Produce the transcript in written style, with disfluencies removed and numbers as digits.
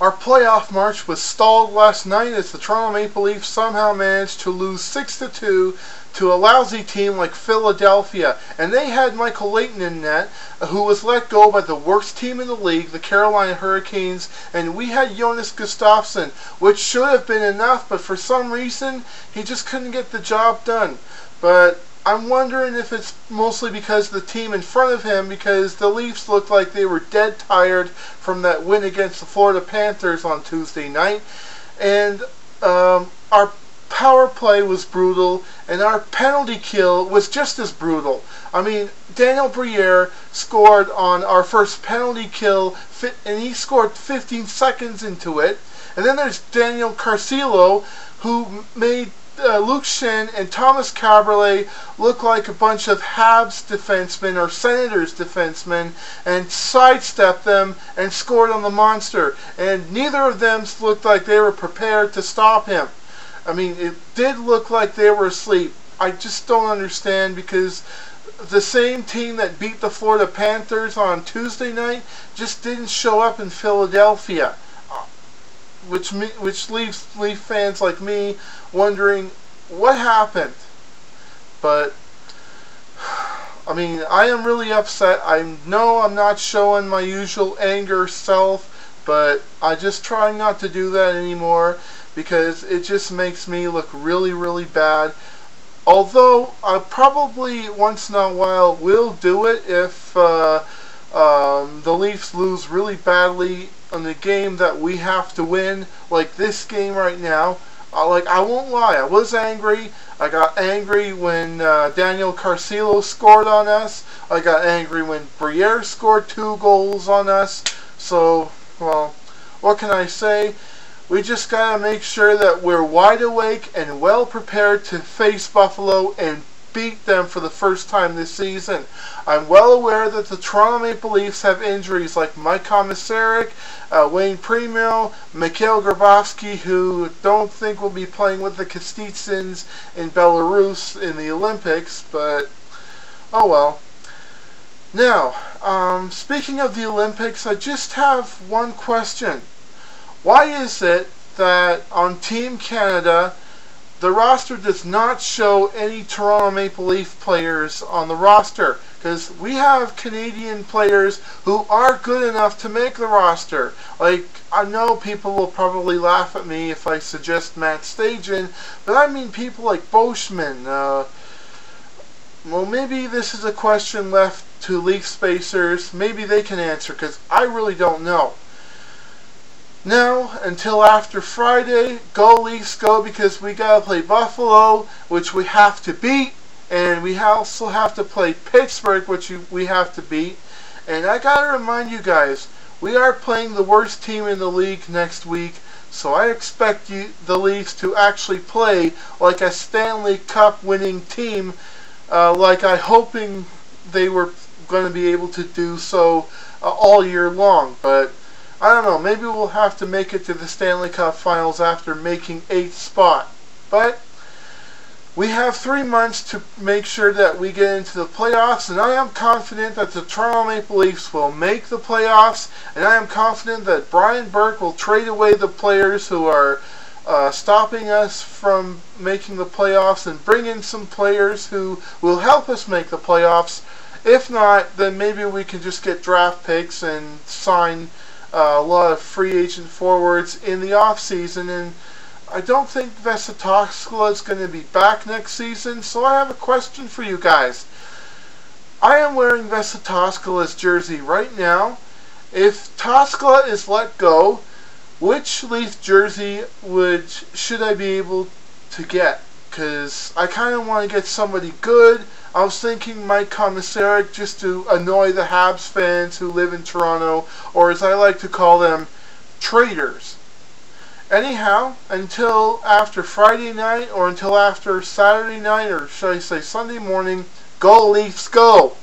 Our playoff march was stalled last night as the Toronto Maple Leafs somehow managed to lose 6-2 to a lousy team like Philadelphia. And they had Michael Leighton in net, who was let go by the worst team in the league, the Carolina Hurricanes. And we had Jonas Gustafsson, which should have been enough, but for some reason, he just couldn't get the job done. But I'm wondering if it's mostly because of the team in front of him, because the Leafs looked like they were dead tired from that win against the Florida Panthers on Tuesday night. And our power play was brutal, and our penalty kill was just as brutal. I mean, Daniel Briere scored on our first penalty kill, and he scored 15 seconds into it. And then there's Daniel Carcillo, who made Luke Schenn and Thomas Kaberle look like a bunch of Habs defensemen or Senators defensemen and sidestepped them and scored on the monster. And neither of them looked like they were prepared to stop him. I mean, it did look like they were asleep. I just don't understand, because the same team that beat the Florida Panthers on Tuesday night just didn't show up in Philadelphia. Which leaves Leaf fans like me wondering what happened. But I mean, I am really upset. I know I'm not showing my usual anger self, but I just try not to do that anymore, because it just makes me look really, really bad. Although I probably once in a while will do it if the Leafs lose really badly in the game that we have to win, like this game right now. I won't lie, I was angry. I got angry when Daniel Carcillo scored on us. I got angry when Briere scored 2 goals on us. So, well, what can I say? We just gotta make sure that we're wide awake and well prepared to face Buffalo and beat them for the first time this season. I'm well aware that the Toronto Maple Leafs have injuries like Mike Komisarek, Wayne Primeau, Mikhail Grabovski, who don't think will be playing with the Kostitsins in Belarus in the Olympics, but oh well. Now, speaking of the Olympics, I just have one question. Why is it that on Team Canada, the roster does not show any Toronto Maple Leaf players on the roster? Because we have Canadian players who are good enough to make the roster. Like, I know people will probably laugh at me if I suggest Matt Stajan, but I mean people like Boschman. Well, maybe this is a question left to Leaf Spacers. Maybe they can answer, because I really don't know. Now, until after Friday, go Leafs go, because we gotta play Buffalo, which we have to beat, and we also have to play Pittsburgh, which we have to beat. And I gotta remind you guys, we are playing the worst team in the league next week, so I expect the Leafs to actually play like a Stanley Cup winning team, like I'm hoping they were going to be able to do so all year long. But I don't know, maybe we'll have to make it to the Stanley Cup Finals after making 8th spot. But we have 3 months to make sure that we get into the playoffs, and I am confident that the Toronto Maple Leafs will make the playoffs, and I am confident that Brian Burke will trade away the players who are stopping us from making the playoffs and bring in some players who will help us make the playoffs. If not, then maybe we can just get draft picks and sign a lot of free agent forwards in the off season. And I don't think Vesa Toskala is going to be back next season, so I have a question for you guys. I am wearing Vesa Toskala's jersey right now. If Toskala is let go, which Leaf jersey should I be able to get? Because I kind of want to get somebody good. I was thinking Mike Komisarek, just to annoy the Habs fans who live in Toronto, or as I like to call them, traitors. Anyhow, until after Friday night, or until after Saturday night, or should I say Sunday morning, go Leafs go!